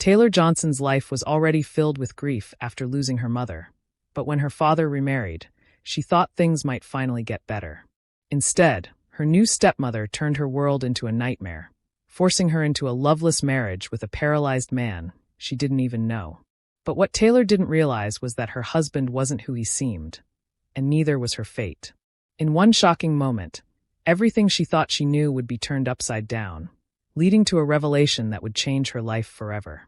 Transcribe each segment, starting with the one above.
Taylor Johnson's life was already filled with grief after losing her mother, but when her father remarried, she thought things might finally get better. Instead, her new stepmother turned her world into a nightmare, forcing her into a loveless marriage with a paralyzed man she didn't even know. But what Taylor didn't realize was that her husband wasn't who he seemed, and neither was her fate. In one shocking moment, everything she thought she knew would be turned upside down, leading to a revelation that would change her life forever.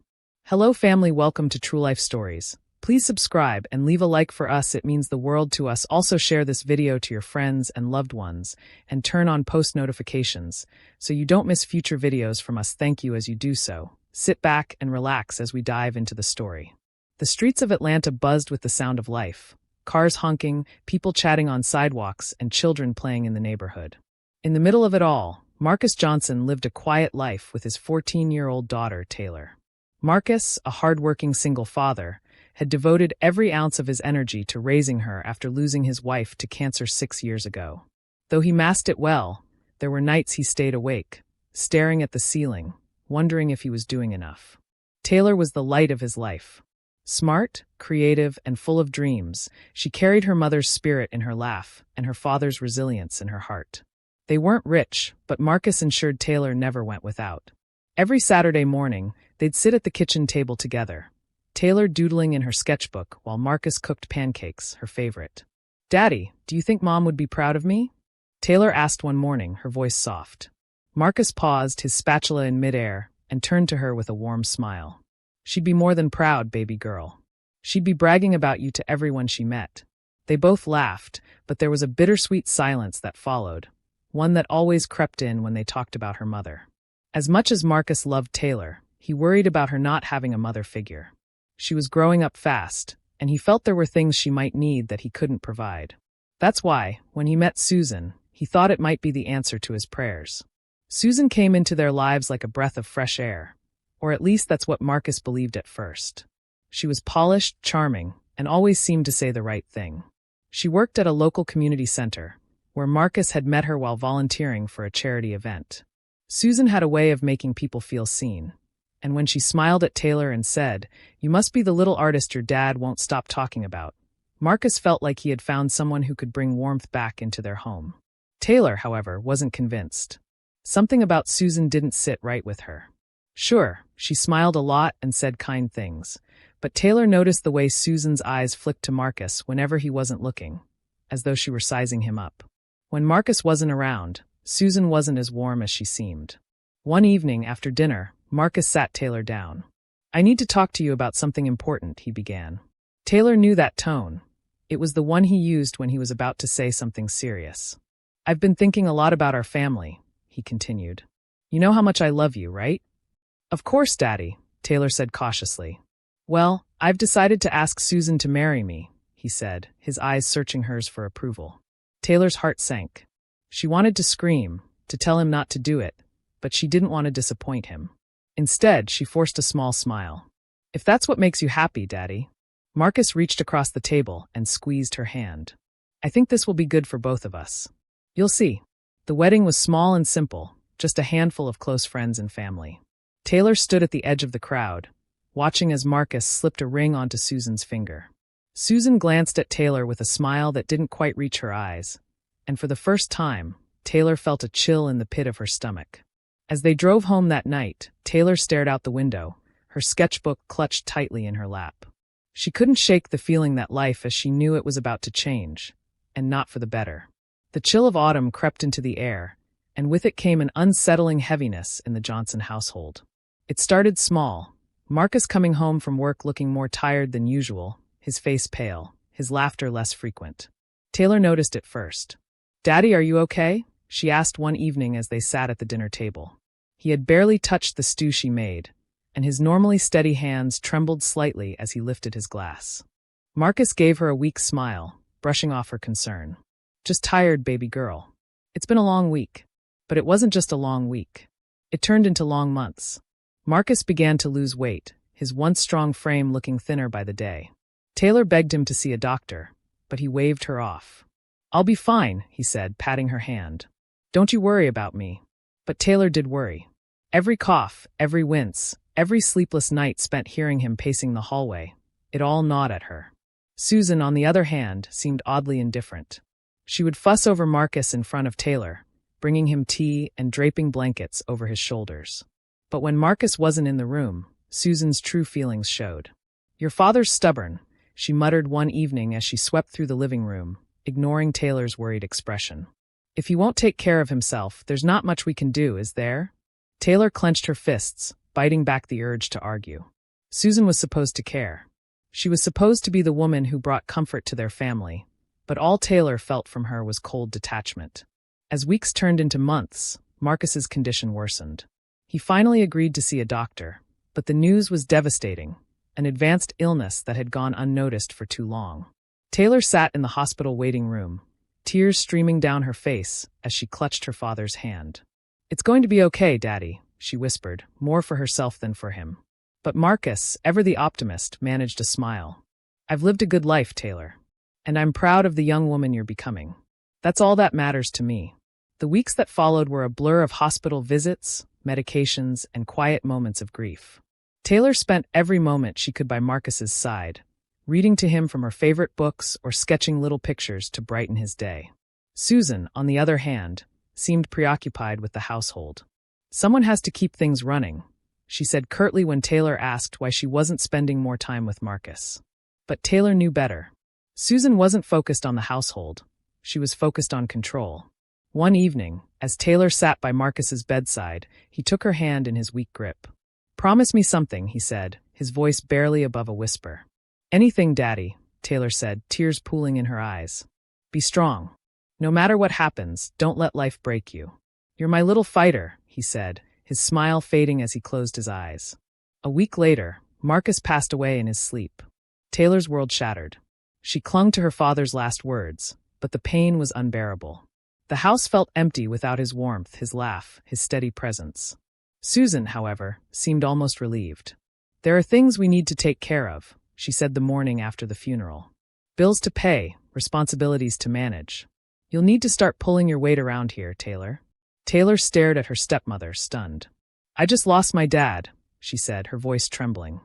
Hello family, welcome to True Life Stories. Please subscribe and leave a like for us, it means the world to us. Also share this video to your friends and loved ones, and turn on post notifications so you don't miss future videos from us. Thank you as you do so. Sit back and relax as we dive into the story. The streets of Atlanta buzzed with the sound of life. Cars honking, people chatting on sidewalks, and children playing in the neighborhood. In the middle of it all, Marcus Johnson lived a quiet life with his 14-year-old daughter, Taylor. Marcus, a hard-working single father, had devoted every ounce of his energy to raising her after losing his wife to cancer 6 years ago. Though he masked it well, there were nights he stayed awake, staring at the ceiling, wondering if he was doing enough. Taylor was the light of his life. Smart, creative, and full of dreams, she carried her mother's spirit in her laugh and her father's resilience in her heart. They weren't rich, but Marcus ensured Taylor never went without. Every Saturday morning, they'd sit at the kitchen table together, Taylor doodling in her sketchbook while Marcus cooked pancakes, her favorite. "Daddy, do you think Mom would be proud of me?" Taylor asked one morning, her voice soft. Marcus paused, his spatula in midair, and turned to her with a warm smile. "She'd be more than proud, baby girl. She'd be bragging about you to everyone she met." They both laughed, but there was a bittersweet silence that followed, one that always crept in when they talked about her mother. As much as Marcus loved Taylor, he worried about her not having a mother figure. She was growing up fast, and he felt there were things she might need that he couldn't provide. That's why, when he met Susan, he thought it might be the answer to his prayers. Susan came into their lives like a breath of fresh air, or at least that's what Marcus believed at first. She was polished, charming, and always seemed to say the right thing. She worked at a local community center, where Marcus had met her while volunteering for a charity event. Susan had a way of making people feel seen, and when she smiled at Taylor and said, "You must be the little artist your dad won't stop talking about," Marcus felt like he had found someone who could bring warmth back into their home. Taylor, however, wasn't convinced. Something about Susan didn't sit right with her. Sure, she smiled a lot and said kind things, but Taylor noticed the way Susan's eyes flicked to Marcus whenever he wasn't looking, as though she were sizing him up. When Marcus wasn't around, Susan wasn't as warm as she seemed. One evening after dinner, Marcus sat Taylor down. "I need to talk to you about something important," he began. Taylor knew that tone. It was the one he used when he was about to say something serious. "I've been thinking a lot about our family," he continued. "You know how much I love you, right?" "Of course, Daddy," Taylor said cautiously. "Well, I've decided to ask Susan to marry me," he said, his eyes searching hers for approval. Taylor's heart sank. She wanted to scream, to tell him not to do it, but she didn't want to disappoint him. Instead, she forced a small smile. "If that's what makes you happy, Daddy." Marcus reached across the table and squeezed her hand. "I think this will be good for both of us. You'll see." The wedding was small and simple, just a handful of close friends and family. Taylor stood at the edge of the crowd, watching as Marcus slipped a ring onto Susan's finger. Susan glanced at Taylor with a smile that didn't quite reach her eyes, and for the first time, Taylor felt a chill in the pit of her stomach. As they drove home that night, Taylor stared out the window, her sketchbook clutched tightly in her lap. She couldn't shake the feeling that life as she knew it was about to change, and not for the better. The chill of autumn crept into the air, and with it came an unsettling heaviness in the Johnson household. It started small, Marcus coming home from work looking more tired than usual, his face pale, his laughter less frequent. Taylor noticed it first. "Daddy, are you okay?" she asked one evening as they sat at the dinner table. He had barely touched the stew she made, and his normally steady hands trembled slightly as he lifted his glass. Marcus gave her a weak smile, brushing off her concern. "Just tired, baby girl. It's been a long week." But it wasn't just a long week. It turned into long months. Marcus began to lose weight, his once strong frame looking thinner by the day. Taylor begged him to see a doctor, but he waved her off. "I'll be fine," he said, patting her hand. "Don't you worry about me." But Taylor did worry. Every cough, every wince, Every sleepless night spent hearing him pacing the hallway. It all gnawed at her. Susan, on the other hand, seemed oddly indifferent. She would fuss over Marcus in front of Taylor, bringing him tea and draping blankets over his shoulders. But when Marcus wasn't in the room, Susan's true feelings showed. "Your father's stubborn," she muttered one evening as she swept through the living room, ignoring Taylor's worried expression. "If he won't take care of himself, there's not much we can do, is there?" Taylor clenched her fists, biting back the urge to argue. Susan was supposed to care. She was supposed to be the woman who brought comfort to their family, but all Taylor felt from her was cold detachment. As weeks turned into months, Marcus's condition worsened. He finally agreed to see a doctor, but the news was devastating, an advanced illness that had gone unnoticed for too long. Taylor sat in the hospital waiting room, tears streaming down her face as she clutched her father's hand. "It's going to be okay, Daddy," she whispered, more for herself than for him. But Marcus, ever the optimist, managed a smile. "I've lived a good life, Taylor. And I'm proud of the young woman you're becoming. That's all that matters to me." The weeks that followed were a blur of hospital visits, medications, and quiet moments of grief. Taylor spent every moment she could by Marcus's side, reading to him from her favorite books or sketching little pictures to brighten his day. Susan, on the other hand, seemed preoccupied with the household. "Someone has to keep things running," she said curtly when Taylor asked why she wasn't spending more time with Marcus. But Taylor knew better. Susan wasn't focused on the household. She was focused on control. One evening, as Taylor sat by Marcus's bedside, he took her hand in his weak grip. "Promise me something," he said, his voice barely above a whisper. "Anything, Daddy," Taylor said, tears pooling in her eyes. "Be strong. No matter what happens, don't let life break you." "You're my little fighter," he said, his smile fading as he closed his eyes. A week later, Marcus passed away in his sleep. Taylor's world shattered. She clung to her father's last words, but the pain was unbearable. The house felt empty without his warmth, his laugh, his steady presence. Susan, however, seemed almost relieved. "There are things we need to take care of," she said the morning after the funeral. "Bills to pay, responsibilities to manage. You'll need to start pulling your weight around here, Taylor." Taylor stared at her stepmother, stunned. "I just lost my dad," she said, her voice trembling.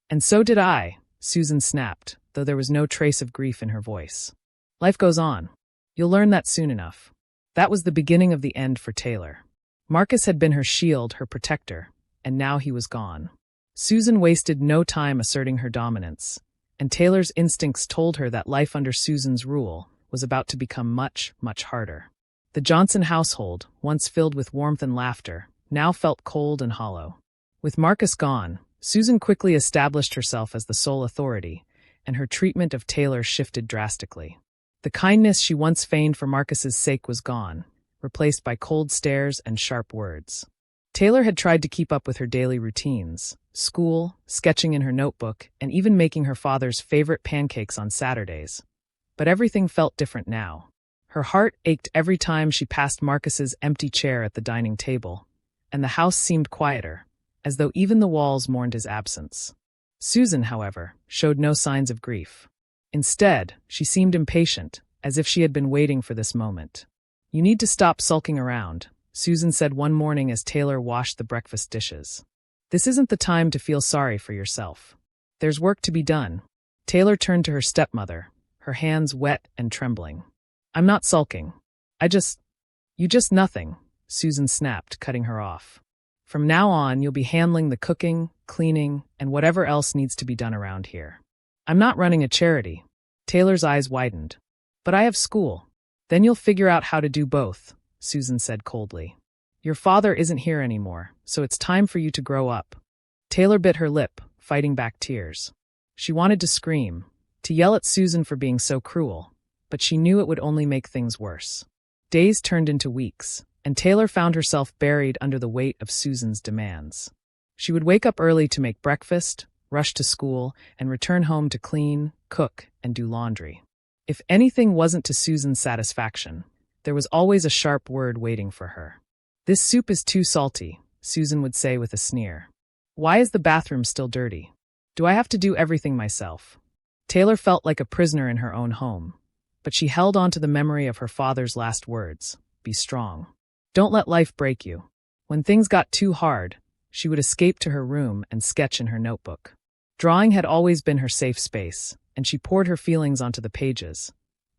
"And so did I," Susan snapped, though there was no trace of grief in her voice. "Life goes on. You'll learn that soon enough." That was the beginning of the end for Taylor. Marcus had been her shield, her protector, and now he was gone. Susan wasted no time asserting her dominance, and Taylor's instincts told her that life under Susan's rule was about to become much, much harder. The Johnson household, once filled with warmth and laughter, now felt cold and hollow. With Marcus gone, Susan quickly established herself as the sole authority, and her treatment of Taylor shifted drastically. The kindness she once feigned for Marcus's sake was gone, replaced by cold stares and sharp words. Taylor had tried to keep up with her daily routines, school, sketching in her notebook, and even making her father's favorite pancakes on Saturdays. But everything felt different now. Her heart ached every time she passed Marcus's empty chair at the dining table, and the house seemed quieter, as though even the walls mourned his absence. Susan, however, showed no signs of grief. Instead, she seemed impatient, as if she had been waiting for this moment. "You need to stop sulking around," Susan said one morning as Taylor washed the breakfast dishes. "This isn't the time to feel sorry for yourself. There's work to be done." Taylor turned to her stepmother, her hands wet and trembling. "I'm not sulking. You just nothing," Susan snapped, cutting her off. "From now on, you'll be handling the cooking, cleaning, and whatever else needs to be done around here. I'm not running a charity." Taylor's eyes widened. "But I have school." "Then you'll figure out how to do both," Susan said coldly. "Your father isn't here anymore, so it's time for you to grow up." Taylor bit her lip, fighting back tears. She wanted to scream, to yell at Susan for being so cruel, but she knew it would only make things worse. Days turned into weeks, and Taylor found herself buried under the weight of Susan's demands. She would wake up early to make breakfast, rush to school, and return home to clean, cook, and do laundry. If anything wasn't to Susan's satisfaction, there was always a sharp word waiting for her. "This soup is too salty," Susan would say with a sneer. "Why is the bathroom still dirty? Do I have to do everything myself?" Taylor felt like a prisoner in her own home, but she held on to the memory of her father's last words: "Be strong. Don't let life break you." When things got too hard, she would escape to her room and sketch in her notebook. Drawing had always been her safe space, and she poured her feelings onto the pages.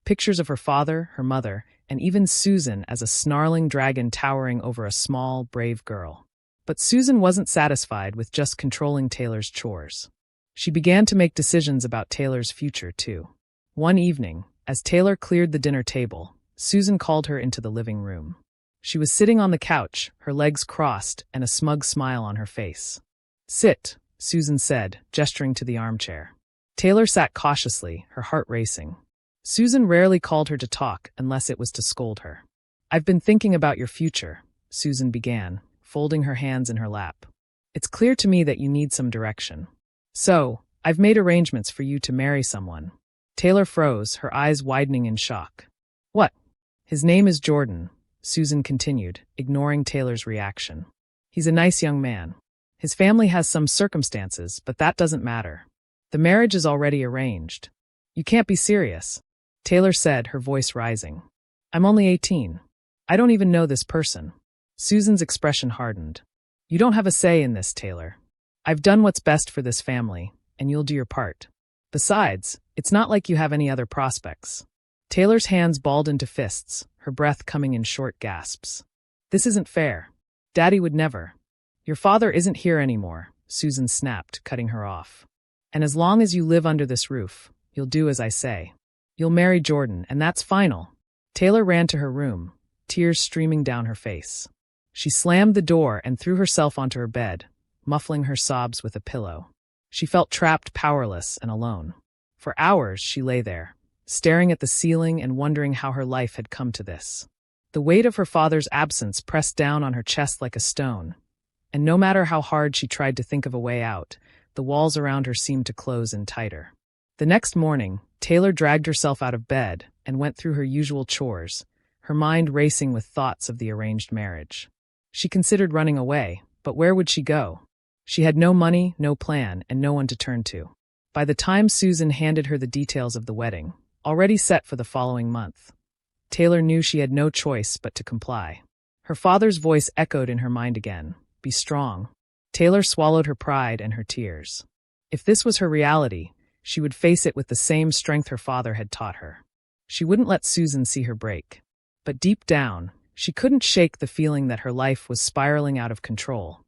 Pictures of her father, her mother, and even Susan as a snarling dragon towering over a small, brave girl. But Susan wasn't satisfied with just controlling Taylor's chores. She began to make decisions about Taylor's future, too. One evening, as Taylor cleared the dinner table, Susan called her into the living room. She was sitting on the couch, her legs crossed, and a smug smile on her face. "Sit," Susan said, gesturing to the armchair. Taylor sat cautiously, her heart racing. Susan rarely called her to talk unless it was to scold her. "I've been thinking about your future," Susan began, folding her hands in her lap. "It's clear to me that you need some direction. So, I've made arrangements for you to marry someone." Taylor froze, her eyes widening in shock. "What?" "His name is Jordan," Susan continued, ignoring Taylor's reaction. "He's a nice young man. His family has some circumstances, but that doesn't matter. The marriage is already arranged." "You can't be serious," Taylor said, her voice rising. "I'm only 18. I don't even know this person." Susan's expression hardened. "You don't have a say in this, Taylor. I've done what's best for this family, and you'll do your part. Besides, it's not like you have any other prospects." Taylor's hands balled into fists, her breath coming in short gasps. "This isn't fair. Daddy would never." "Your father isn't here anymore," Susan snapped, cutting her off. "And as long as you live under this roof, you'll do as I say. You'll marry Jordan, and that's final." Taylor ran to her room, tears streaming down her face. She slammed the door and threw herself onto her bed, muffling her sobs with a pillow. She felt trapped, powerless, and alone. For hours she lay there, staring at the ceiling and wondering how her life had come to this. The weight of her father's absence pressed down on her chest like a stone, and no matter how hard she tried to think of a way out, the walls around her seemed to close in tighter. The next morning, Taylor dragged herself out of bed and went through her usual chores, her mind racing with thoughts of the arranged marriage. She considered running away, but where would she go? She had no money, no plan, and no one to turn to. By the time Susan handed her the details of the wedding, already set for the following month, Taylor knew she had no choice but to comply. Her father's voice echoed in her mind again. "Be strong." Taylor swallowed her pride and her tears. If this was her reality, she would face it with the same strength her father had taught her. She wouldn't let Susan see her break. But deep down, she couldn't shake the feeling that her life was spiraling out of control,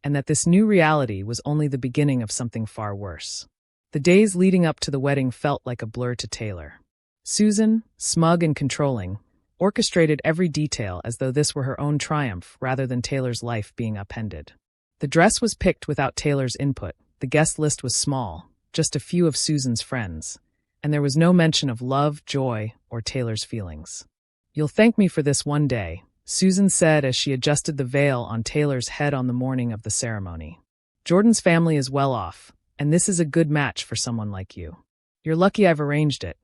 and that this new reality was only the beginning of something far worse. The days leading up to the wedding felt like a blur to Taylor. Susan, smug and controlling, orchestrated every detail as though this were her own triumph rather than Taylor's life being upended. The dress was picked without Taylor's input, the guest list was small, just a few of Susan's friends, and there was no mention of love, joy, or Taylor's feelings. "You'll thank me for this one day," Susan said as she adjusted the veil on Taylor's head on the morning of the ceremony. "Jordan's family is well off, and this is a good match for someone like you. You're lucky I've arranged it."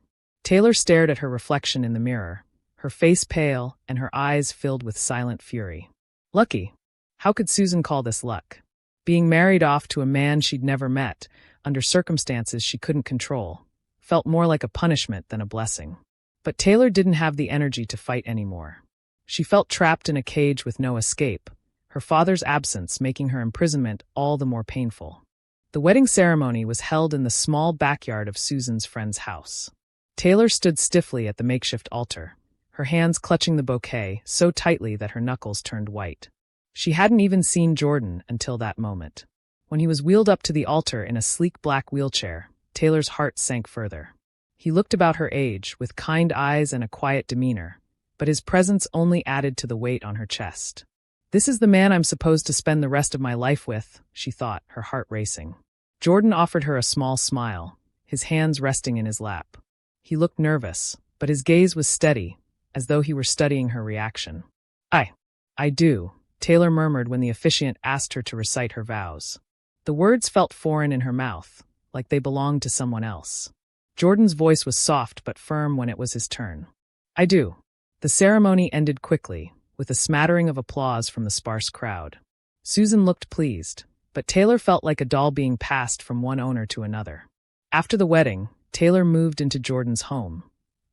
Taylor stared at her reflection in the mirror, her face pale and her eyes filled with silent fury. Lucky? How could Susan call this luck? Being married off to a man she'd never met, under circumstances she couldn't control, felt more like a punishment than a blessing. But Taylor didn't have the energy to fight anymore. She felt trapped in a cage with no escape, her father's absence making her imprisonment all the more painful. The wedding ceremony was held in the small backyard of Susan's friend's house. Taylor stood stiffly at the makeshift altar, her hands clutching the bouquet so tightly that her knuckles turned white. She hadn't even seen Jordan until that moment. When he was wheeled up to the altar in a sleek black wheelchair, Taylor's heart sank further. He looked about her age, with kind eyes and a quiet demeanor, but his presence only added to the weight on her chest. "This is the man I'm supposed to spend the rest of my life with," she thought, her heart racing. Jordan offered her a small smile, his hands resting in his lap. He looked nervous, but his gaze was steady, as though he were studying her reaction. I do," Taylor murmured when the officiant asked her to recite her vows. The words felt foreign in her mouth, like they belonged to someone else. Jordan's voice was soft but firm when it was his turn. "I do." The ceremony ended quickly, with a smattering of applause from the sparse crowd. Susan looked pleased, but Taylor felt like a doll being passed from one owner to another. After the wedding, Taylor moved into Jordan's home,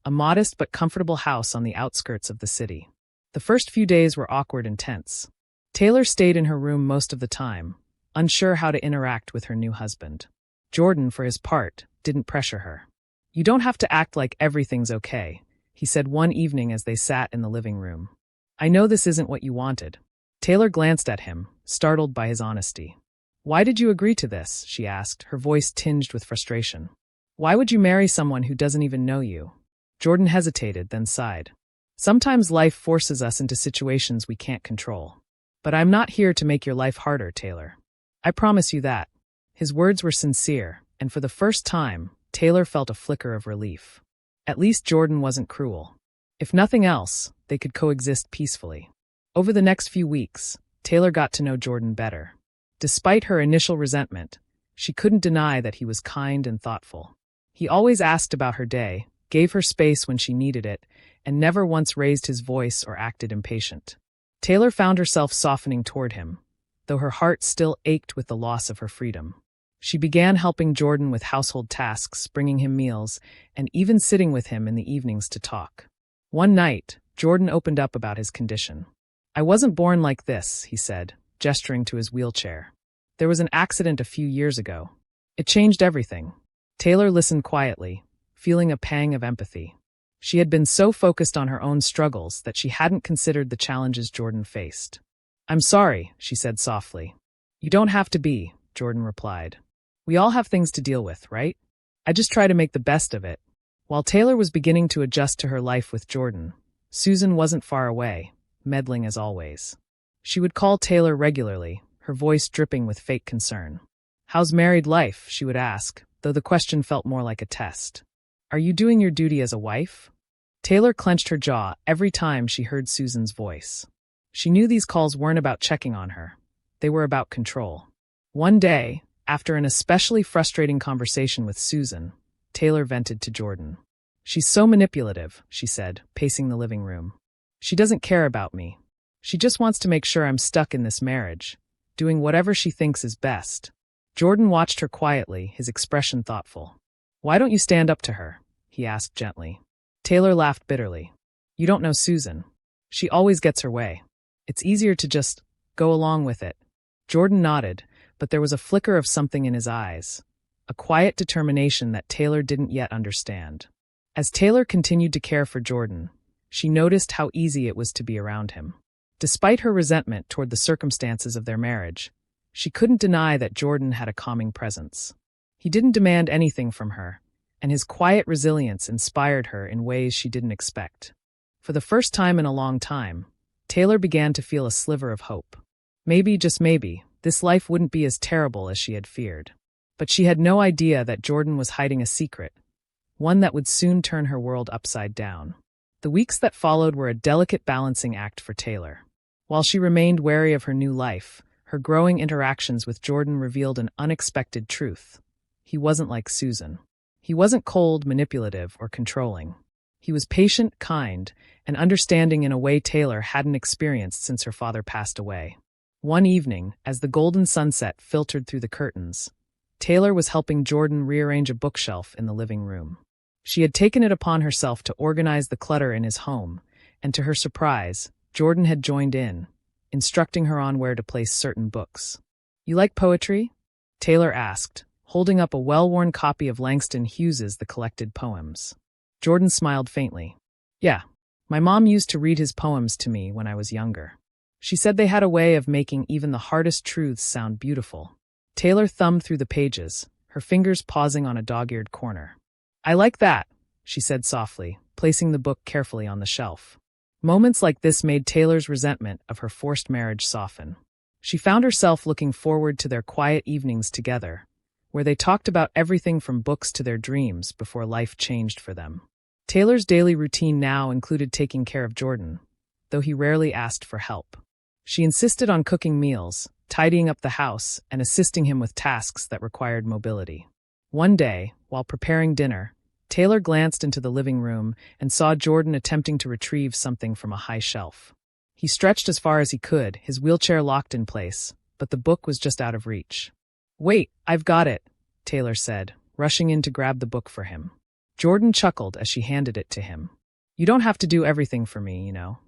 a modest but comfortable house on the outskirts of the city. The first few days were awkward and tense. Taylor stayed in her room most of the time, unsure how to interact with her new husband. Jordan, for his part, didn't pressure her. "You don't have to act like everything's okay," he said one evening as they sat in the living room. "I know this isn't what you wanted." Taylor glanced at him, startled by his honesty. "Why did you agree to this?" she asked, her voice tinged with frustration. "Why would you marry someone who doesn't even know you?" Jordan hesitated, then sighed. "Sometimes life forces us into situations we can't control. But I'm not here to make your life harder, Taylor. I promise you that." His words were sincere, and for the first time, Taylor felt a flicker of relief. At least Jordan wasn't cruel. If nothing else, they could coexist peacefully. Over the next few weeks, Taylor got to know Jordan better. Despite her initial resentment, she couldn't deny that he was kind and thoughtful. He always asked about her day, gave her space when she needed it, and never once raised his voice or acted impatient. Taylor found herself softening toward him, though her heart still ached with the loss of her freedom. She began helping Jordan with household tasks, bringing him meals, and even sitting with him in the evenings to talk. One night, Jordan opened up about his condition. "I wasn't born like this," he said, gesturing to his wheelchair. "There was an accident a few years ago. It changed everything." Taylor listened quietly, feeling a pang of empathy. She had been so focused on her own struggles that she hadn't considered the challenges Jordan faced. "I'm sorry," she said softly. "You don't have to be," Jordan replied. "We all have things to deal with, right? I just try to make the best of it." While Taylor was beginning to adjust to her life with Jordan, Susan wasn't far away, meddling as always. She would call Taylor regularly, her voice dripping with fake concern. "How's married life?" she would ask, though the question felt more like a test. "Are you doing your duty as a wife?" Taylor clenched her jaw every time she heard Susan's voice. She knew these calls weren't about checking on her. They were about control. One day, after an especially frustrating conversation with Susan, Taylor vented to Jordan. "She's so manipulative," she said, pacing the living room. "She doesn't care about me. She just wants to make sure I'm stuck in this marriage, doing whatever she thinks is best." Jordan watched her quietly, his expression thoughtful. "Why don't you stand up to her?" he asked gently. Taylor laughed bitterly. "You don't know Susan. She always gets her way. It's easier to just go along with it." Jordan nodded, but there was a flicker of something in his eyes, a quiet determination that Taylor didn't yet understand. As Taylor continued to care for Jordan, she noticed how easy it was to be around him. Despite her resentment toward the circumstances of their marriage, she couldn't deny that Jordan had a calming presence. He didn't demand anything from her, and his quiet resilience inspired her in ways she didn't expect. For the first time in a long time, Taylor began to feel a sliver of hope. Maybe, just maybe, this life wouldn't be as terrible as she had feared. But she had no idea that Jordan was hiding a secret, one that would soon turn her world upside down. The weeks that followed were a delicate balancing act for Taylor. While she remained wary of her new life, her growing interactions with Jordan revealed an unexpected truth. He wasn't like Susan. He wasn't cold, manipulative, or controlling. He was patient, kind, and understanding in a way Taylor hadn't experienced since her father passed away. One evening, as the golden sunset filtered through the curtains, Taylor was helping Jordan rearrange a bookshelf in the living room. She had taken it upon herself to organize the clutter in his home, and to her surprise, Jordan had joined in, instructing her on where to place certain books. "You like poetry?" Taylor asked, holding up a well-worn copy of Langston Hughes's The Collected Poems. Jordan smiled faintly. "Yeah, my mom used to read his poems to me when I was younger. She said they had a way of making even the hardest truths sound beautiful." Taylor thumbed through the pages, her fingers pausing on a dog-eared corner. "I like that," she said softly, placing the book carefully on the shelf. Moments like this made Taylor's resentment of her forced marriage soften. She found herself looking forward to their quiet evenings together, where they talked about everything from books to their dreams before life changed for them. Taylor's daily routine now included taking care of Jordan, though he rarely asked for help. She insisted on cooking meals, tidying up the house, and assisting him with tasks that required mobility. One day, while preparing dinner, Taylor glanced into the living room and saw Jordan attempting to retrieve something from a high shelf. He stretched as far as he could, his wheelchair locked in place, but the book was just out of reach. "Wait, I've got it," Taylor said, rushing in to grab the book for him. Jordan chuckled as she handed it to him. "You don't have to do everything for me, you know.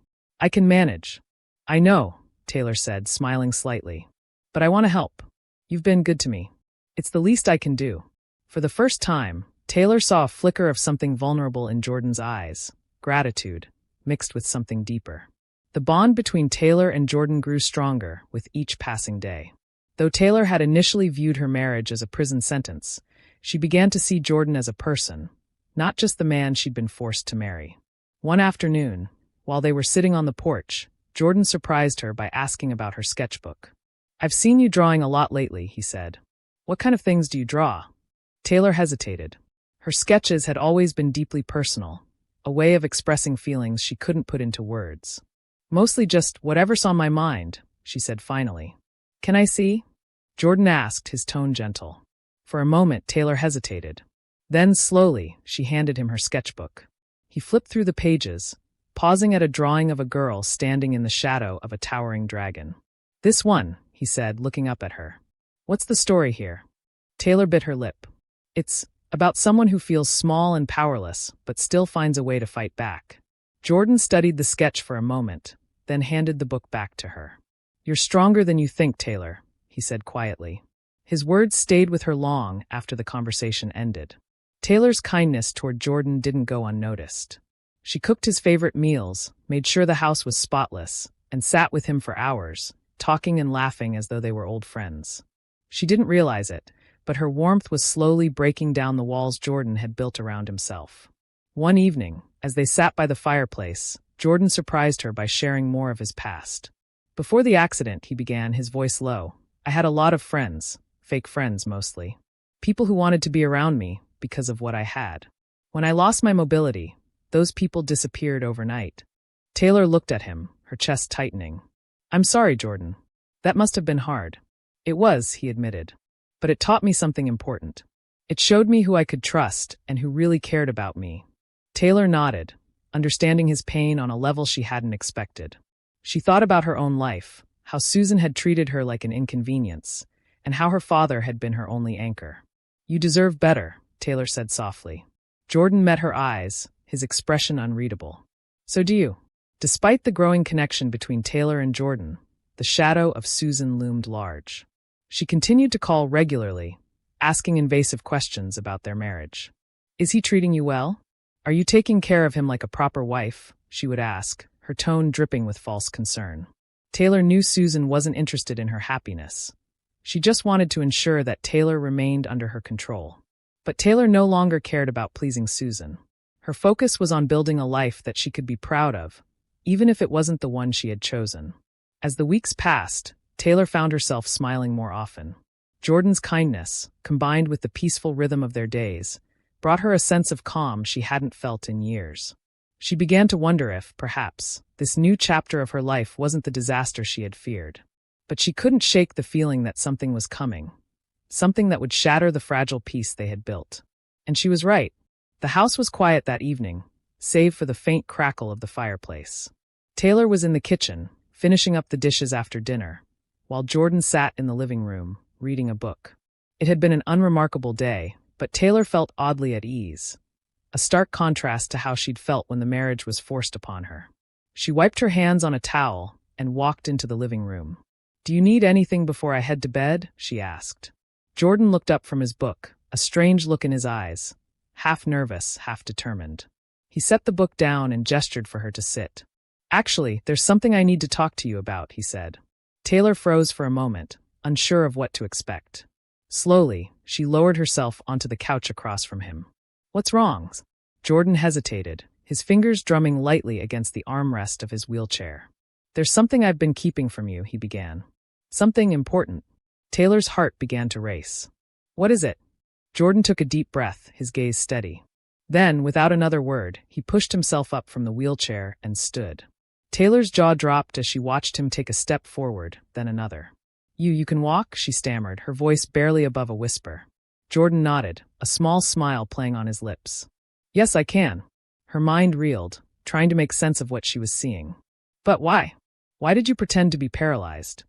I can manage." "I know," Taylor said, smiling slightly. But I want to help. You've been good to me. It's the least I can do. For the first time, Taylor saw a flicker of something vulnerable in Jordan's eyes, gratitude, mixed with something deeper. The bond between Taylor and Jordan grew stronger with each passing day. Though Taylor had initially viewed her marriage as a prison sentence, she began to see Jordan as a person, not just the man she'd been forced to marry. One afternoon, while they were sitting on the porch, Jordan surprised her by asking about her sketchbook. "I've seen you drawing a lot lately," he said. "What kind of things do you draw?" Taylor hesitated. Her sketches had always been deeply personal, a way of expressing feelings she couldn't put into words. "Mostly just whatever's on my mind," she said finally. "Can I see?" Jordan asked, his tone gentle. For a moment, Taylor hesitated. Then, slowly, she handed him her sketchbook. He flipped through the pages, pausing at a drawing of a girl standing in the shadow of a towering dragon. "This one," he said, looking up at her. "What's the story here?" Taylor bit her lip. "It's about someone who feels small and powerless, but still finds a way to fight back." Jordan studied the sketch for a moment, then handed the book back to her. "You're stronger than you think, Taylor," he said quietly. His words stayed with her long after the conversation ended. Taylor's kindness toward Jordan didn't go unnoticed. She cooked his favorite meals, made sure the house was spotless, and sat with him for hours, talking and laughing as though they were old friends. She didn't realize it, but her warmth was slowly breaking down the walls Jordan had built around himself. One evening, as they sat by the fireplace, Jordan surprised her by sharing more of his past. "Before the accident," he began, his voice low, "I had a lot of friends, fake friends mostly. People who wanted to be around me because of what I had. When I lost my mobility, those people disappeared overnight." Taylor looked at him, her chest tightening. "I'm sorry, Jordan. That must have been hard." "It was," he admitted. "But it taught me something important. It showed me who I could trust and who really cared about me." Taylor nodded, understanding his pain on a level she hadn't expected. She thought about her own life, how Susan had treated her like an inconvenience, and how her father had been her only anchor. "You deserve better," Taylor said softly. Jordan met her eyes, his expression unreadable. "So do you." Despite the growing connection between Taylor and Jordan, the shadow of Susan loomed large. She continued to call regularly, asking invasive questions about their marriage. "Is he treating you well? Are you taking care of him like a proper wife?" she would ask, her tone dripping with false concern. Taylor knew Susan wasn't interested in her happiness. She just wanted to ensure that Taylor remained under her control. But Taylor no longer cared about pleasing Susan. Her focus was on building a life that she could be proud of, even if it wasn't the one she had chosen. As the weeks passed, Taylor found herself smiling more often. Jordan's kindness, combined with the peaceful rhythm of their days, brought her a sense of calm she hadn't felt in years. She began to wonder if, perhaps, this new chapter of her life wasn't the disaster she had feared. But she couldn't shake the feeling that something was coming, something that would shatter the fragile peace they had built. And she was right. The house was quiet that evening, save for the faint crackle of the fireplace. Taylor was in the kitchen, finishing up the dishes after dinner, while Jordan sat in the living room, reading a book. It had been an unremarkable day, but Taylor felt oddly at ease, a stark contrast to how she'd felt when the marriage was forced upon her. She wiped her hands on a towel and walked into the living room. "Do you need anything before I head to bed?" she asked. Jordan looked up from his book, a strange look in his eyes, half nervous, half determined. He set the book down and gestured for her to sit. "Actually, there's something I need to talk to you about," he said. Taylor froze for a moment, unsure of what to expect. Slowly, she lowered herself onto the couch across from him. "What's wrong?" Jordan hesitated, his fingers drumming lightly against the armrest of his wheelchair. "There's something I've been keeping from you," he began. "Something important." Taylor's heart began to race. "What is it?" Jordan took a deep breath, his gaze steady. Then, without another word, he pushed himself up from the wheelchair and stood. Taylor's jaw dropped as she watched him take a step forward, then another. You can walk?" she stammered, her voice barely above a whisper. Jordan nodded, a small smile playing on his lips. "Yes, I can." Her mind reeled, trying to make sense of what she was seeing. "But why? Why did you pretend to be paralyzed?"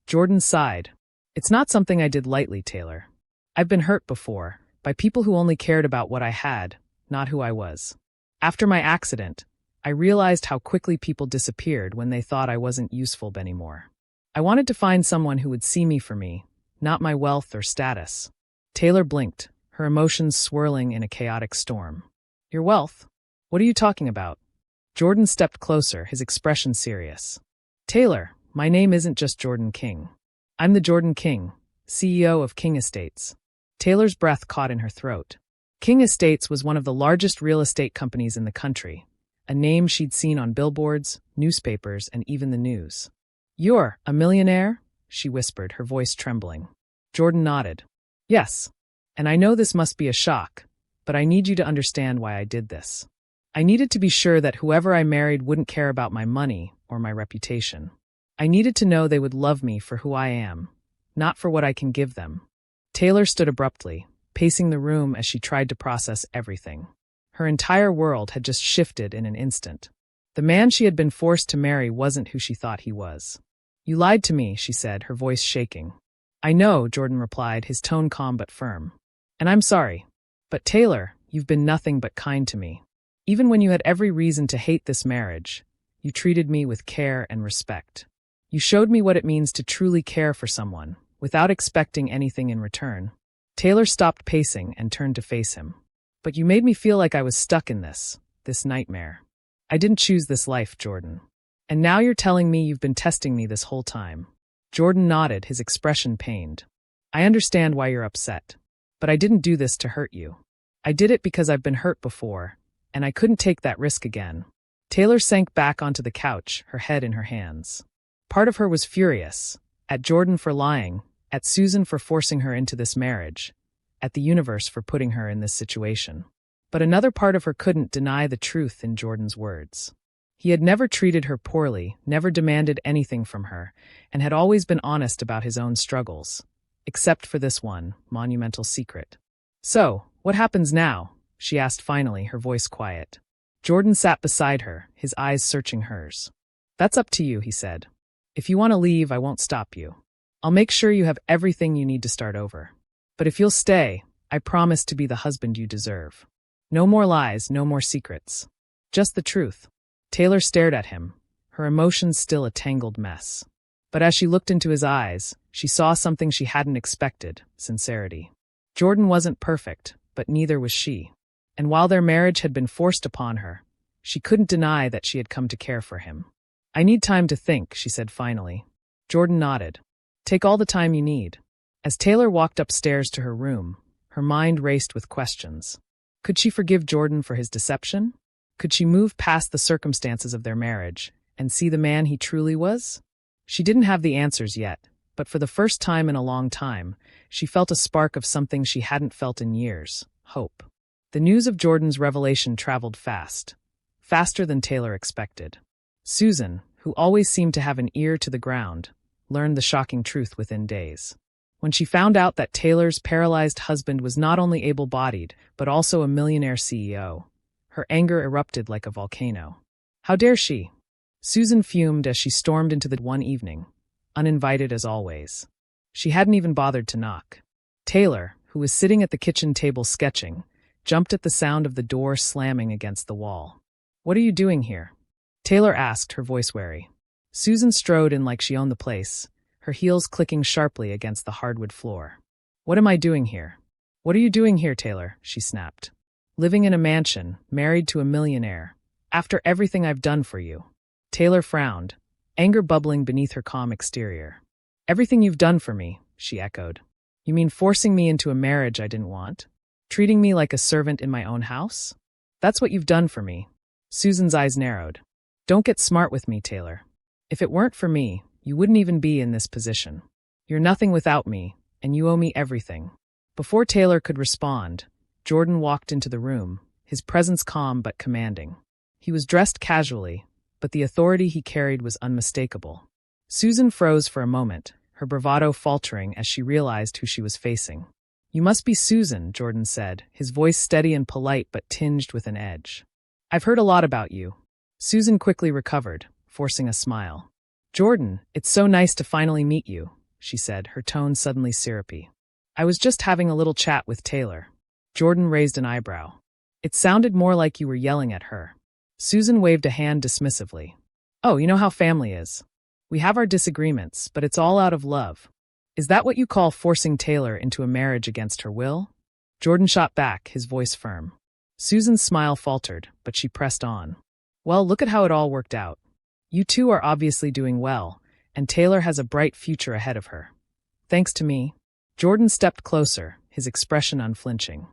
Jordan sighed. "It's not something I did lightly, Taylor. I've been hurt before, by people who only cared about what I had, not who I was. After my accident, I realized how quickly people disappeared when they thought I wasn't useful anymore. I wanted to find someone who would see me for me, not my wealth or status. Taylor blinked, her emotions swirling in a chaotic storm. Your wealth? What are you talking about? Jordan stepped closer, his expression serious. Taylor, my name isn't just Jordan King. I'm the Jordan King, CEO of King Estates. Taylor's breath caught in her throat. King Estates was one of the largest real estate companies in the country, a name she'd seen on billboards, newspapers, and even the news. You're a millionaire? She whispered, her voice trembling. Jordan nodded. Yes. And I know this must be a shock, but I need you to understand why I did this. I needed to be sure that whoever I married wouldn't care about my money or my reputation. I needed to know they would love me for who I am, not for what I can give them. Taylor stood abruptly, pacing the room as she tried to process everything. Her entire world had just shifted in an instant. The man she had been forced to marry wasn't who she thought he was. You lied to me, she said, her voice shaking. I know, Jordan replied, his tone calm but firm. And I'm sorry. But Taylor, you've been nothing but kind to me. Even when you had every reason to hate this marriage, you treated me with care and respect. You showed me what it means to truly care for someone, without expecting anything in return. Taylor stopped pacing and turned to face him. But you made me feel like I was stuck in this nightmare. I didn't choose this life, Jordan. And now you're telling me you've been testing me this whole time. Jordan nodded, his expression pained. I understand why you're upset. But I didn't do this to hurt you. I did it because I've been hurt before, and I couldn't take that risk again. Taylor sank back onto the couch, her head in her hands. Part of her was furious, at Jordan for lying, at Susan for forcing her into this marriage, at the universe for putting her in this situation. But another part of her couldn't deny the truth in Jordan's words. He had never treated her poorly, never demanded anything from her, and had always been honest about his own struggles. Except for this one, monumental secret. So, what happens now? She asked finally, her voice quiet. Jordan sat beside her, his eyes searching hers. That's up to you, he said. If you want to leave, I won't stop you. I'll make sure you have everything you need to start over. But if you'll stay, I promise to be the husband you deserve. No more lies, no more secrets. Just the truth. Taylor stared at him, her emotions still a tangled mess. But as she looked into his eyes, she saw something she hadn't expected, sincerity. Jordan wasn't perfect, but neither was she. And while their marriage had been forced upon her, she couldn't deny that she had come to care for him. I need time to think, she said finally. Jordan nodded. Take all the time you need. As Taylor walked upstairs to her room, her mind raced with questions. Could she forgive Jordan for his deception? Could she move past the circumstances of their marriage and see the man he truly was? She didn't have the answers yet, but for the first time in a long time, she felt a spark of something she hadn't felt in years, hope. The news of Jordan's revelation traveled fast, faster than Taylor expected. Susan, who always seemed to have an ear to the ground, learned the shocking truth within days. When she found out that Taylor's paralyzed husband was not only able-bodied, but also a millionaire CEO, her anger erupted like a volcano. How dare she? Susan fumed as she stormed into the one evening, uninvited as always. She hadn't even bothered to knock. Taylor, who was sitting at the kitchen table sketching, jumped at the sound of the door slamming against the wall. What are you doing here? Taylor asked, her voice wary. Susan strode in like she owned the place, her heels clicking sharply against the hardwood floor. What am I doing here? What are you doing here, Taylor? She snapped. Living in a mansion, married to a millionaire, after everything I've done for you. Taylor frowned, anger bubbling beneath her calm exterior. Everything you've done for me, she echoed. You mean forcing me into a marriage I didn't want? Treating me like a servant in my own house? That's what you've done for me. Susan's eyes narrowed. Don't get smart with me, Taylor. If it weren't for me, you wouldn't even be in this position. You're nothing without me, and you owe me everything. Before Taylor could respond, Jordan walked into the room, his presence calm but commanding. He was dressed casually, but the authority he carried was unmistakable. Susan froze for a moment, her bravado faltering as she realized who she was facing. You must be Susan, Jordan said, his voice steady and polite but tinged with an edge. I've heard a lot about you. Susan quickly recovered, forcing a smile. Jordan, it's so nice to finally meet you, she said, her tone suddenly syrupy. I was just having a little chat with Taylor. Jordan raised an eyebrow. It sounded more like you were yelling at her. Susan waved a hand dismissively. Oh, you know how family is. We have our disagreements, but it's all out of love. Is that what you call forcing Taylor into a marriage against her will? Jordan shot back, his voice firm. Susan's smile faltered, but she pressed on. Well, look at how it all worked out. You two are obviously doing well, and Taylor has a bright future ahead of her. Thanks to me. Jordan stepped closer, his expression unflinching.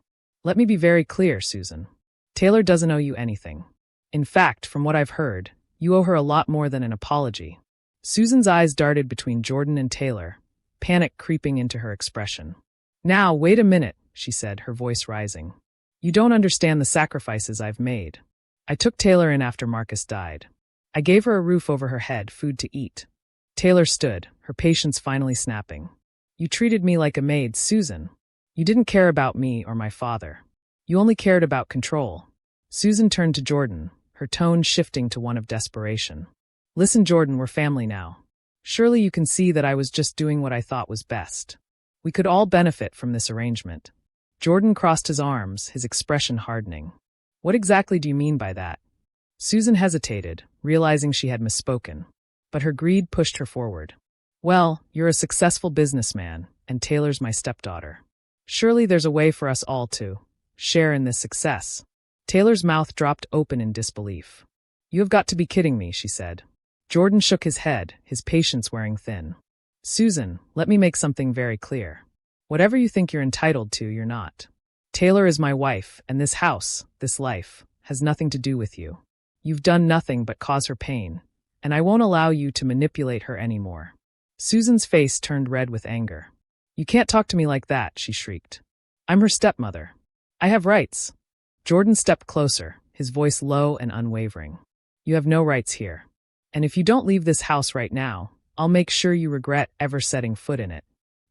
Let me be very clear, Susan. Taylor doesn't owe you anything. In fact, from what I've heard, you owe her a lot more than an apology. Susan's eyes darted between Jordan and Taylor, panic creeping into her expression. Now, wait a minute, she said, her voice rising. You don't understand the sacrifices I've made. I took Taylor in after Marcus died. I gave her a roof over her head, food to eat. Taylor stood, her patience finally snapping. You treated me like a maid, Susan. You didn't care about me or my father. You only cared about control. Susan turned to Jordan, her tone shifting to one of desperation. Listen, Jordan, we're family now. Surely you can see that I was just doing what I thought was best. We could all benefit from this arrangement. Jordan crossed his arms, his expression hardening. What exactly do you mean by that? Susan hesitated, realizing she had misspoken. But her greed pushed her forward. Well, you're a successful businessman, and Taylor's my stepdaughter. Surely there's a way for us all to share in this success. Taylor's mouth dropped open in disbelief. You have got to be kidding me, she said. Jordan shook his head, his patience wearing thin. Susan, let me make something very clear. Whatever you think you're entitled to, you're not. Taylor is my wife, and this house, this life, has nothing to do with you. You've done nothing but cause her pain, and I won't allow you to manipulate her anymore. Susan's face turned red with anger. You can't talk to me like that, she shrieked. I'm her stepmother. I have rights. Jordan stepped closer, his voice low and unwavering. You have no rights here. And if you don't leave this house right now, I'll make sure you regret ever setting foot in it.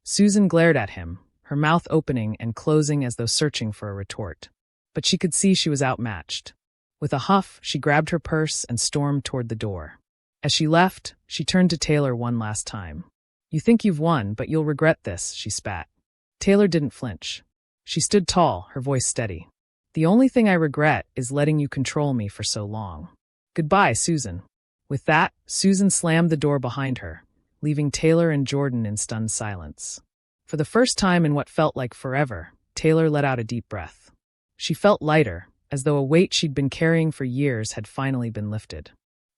Susan glared at him, her mouth opening and closing as though searching for a retort. But she could see she was outmatched. With a huff, she grabbed her purse and stormed toward the door. As she left, she turned to Taylor one last time. You think you've won, but you'll regret this, she spat. Taylor didn't flinch. She stood tall, her voice steady. The only thing I regret is letting you control me for so long. Goodbye, Susan. With that, Susan slammed the door behind her, leaving Taylor and Jordan in stunned silence. For the first time in what felt like forever, Taylor let out a deep breath. She felt lighter, as though a weight she'd been carrying for years had finally been lifted.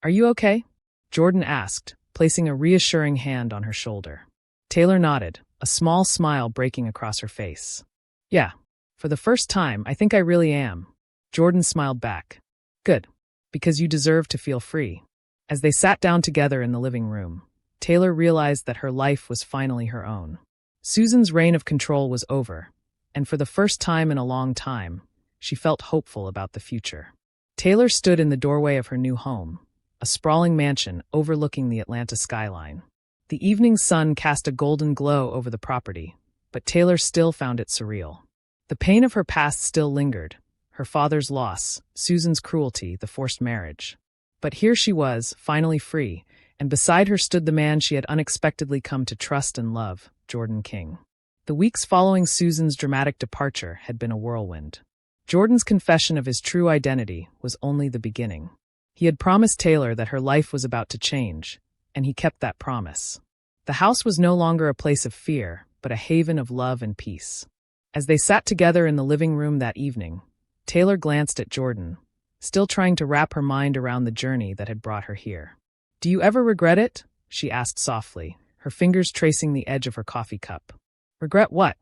Are you okay? Jordan asked, placing a reassuring hand on her shoulder. Taylor nodded, a small smile breaking across her face. Yeah, for the first time, I think I really am. Jordan smiled back. Good, because you deserve to feel free. As they sat down together in the living room, Taylor realized that her life was finally her own. Susan's reign of control was over, and for the first time in a long time, she felt hopeful about the future. Taylor stood in the doorway of her new home, a sprawling mansion overlooking the Atlanta skyline. The evening sun cast a golden glow over the property, but Taylor still found it surreal. The pain of her past still lingered, her father's loss, Susan's cruelty, the forced marriage. But here she was, finally free, and beside her stood the man she had unexpectedly come to trust and love, Jordan King. The weeks following Susan's dramatic departure had been a whirlwind. Jordan's confession of his true identity was only the beginning. He had promised Taylor that her life was about to change, and he kept that promise. The house was no longer a place of fear, but a haven of love and peace. As they sat together in the living room that evening, Taylor glanced at Jordan, still trying to wrap her mind around the journey that had brought her here. Do you ever regret it? She asked softly, her fingers tracing the edge of her coffee cup. Regret what?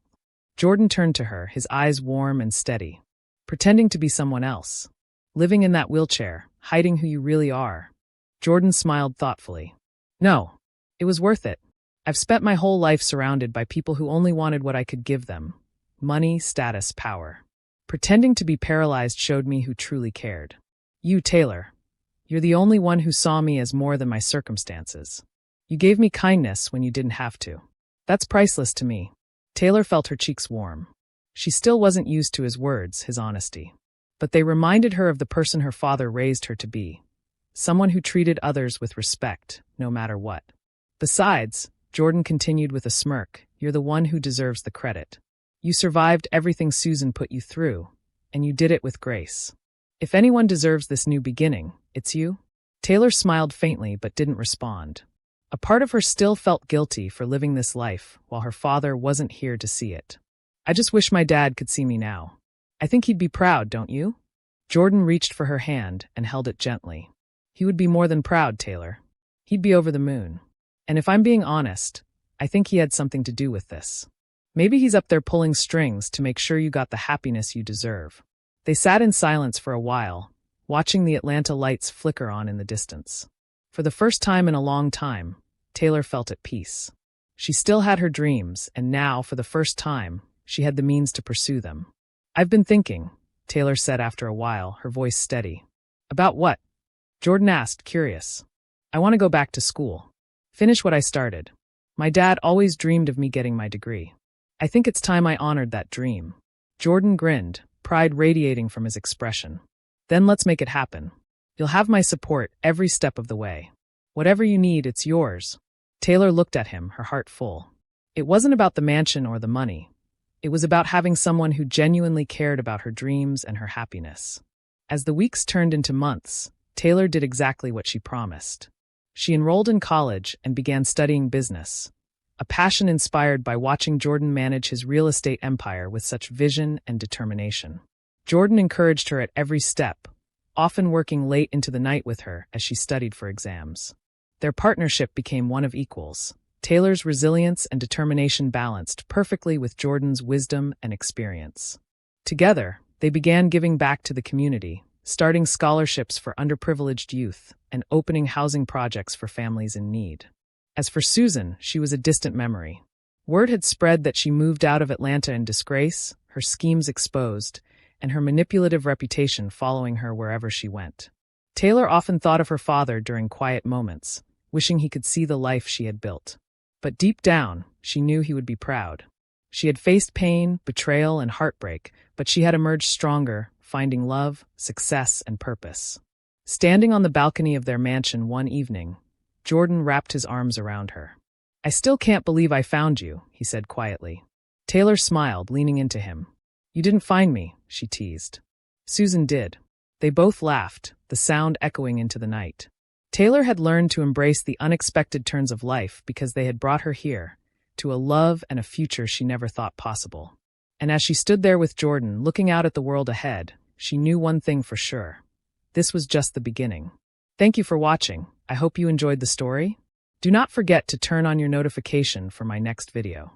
Jordan turned to her, his eyes warm and steady. Pretending to be someone else. Living in that wheelchair, hiding who you really are. Jordan smiled thoughtfully. No, it was worth it. I've spent my whole life surrounded by people who only wanted what I could give them. Money, status, power. Pretending to be paralyzed showed me who truly cared. You, Taylor. You're the only one who saw me as more than my circumstances. You gave me kindness when you didn't have to. That's priceless to me. Taylor felt her cheeks warm. She still wasn't used to his words, his honesty. But they reminded her of the person her father raised her to be. Someone who treated others with respect, no matter what. Besides, Jordan continued with a smirk, you're the one who deserves the credit. You survived everything Susan put you through, and you did it with grace. If anyone deserves this new beginning, it's you. Taylor smiled faintly but didn't respond. A part of her still felt guilty for living this life while her father wasn't here to see it. I just wish my dad could see me now. I think he'd be proud, don't you? Jordan reached for her hand and held it gently. He would be more than proud, Taylor. He'd be over the moon. And if I'm being honest, I think he had something to do with this. Maybe he's up there pulling strings to make sure you got the happiness you deserve. They sat in silence for a while, watching the Atlanta lights flicker on in the distance. For the first time in a long time, Taylor felt at peace. She still had her dreams, and now, for the first time, she had the means to pursue them. I've been thinking, Taylor said after a while, her voice steady. About what? Jordan asked, curious. I want to go back to school. Finish what I started. My dad always dreamed of me getting my degree. I think it's time I honored that dream. Jordan grinned, pride radiating from his expression. Then let's make it happen. You'll have my support every step of the way. Whatever you need, it's yours. Taylor looked at him, her heart full. It wasn't about the mansion or the money. It was about having someone who genuinely cared about her dreams and her happiness. As the weeks turned into months, Taylor did exactly what she promised. She enrolled in college and began studying business, a passion inspired by watching Jordan manage his real estate empire with such vision and determination. Jordan encouraged her at every step, often working late into the night with her as she studied for exams. Their partnership became one of equals. Taylor's resilience and determination balanced perfectly with Jordan's wisdom and experience. Together, they began giving back to the community, starting scholarships for underprivileged youth and opening housing projects for families in need. As for Susan, she was a distant memory. Word had spread that she moved out of Atlanta in disgrace, her schemes exposed, and her manipulative reputation following her wherever she went. Taylor often thought of her father during quiet moments, wishing he could see the life she had built. But deep down, she knew he would be proud. She had faced pain, betrayal, and heartbreak, but she had emerged stronger, finding love, success, and purpose. Standing on the balcony of their mansion one evening, Jordan wrapped his arms around her. I still can't believe I found you, he said quietly. Taylor smiled, leaning into him. You didn't find me, she teased. Susan did. They both laughed, the sound echoing into the night. Taylor had learned to embrace the unexpected turns of life because they had brought her here, to a love and a future she never thought possible. And as she stood there with Jordan, looking out at the world ahead, she knew one thing for sure. This was just the beginning. Thank you for watching. I hope you enjoyed the story. Do not forget to turn on your notification for my next video.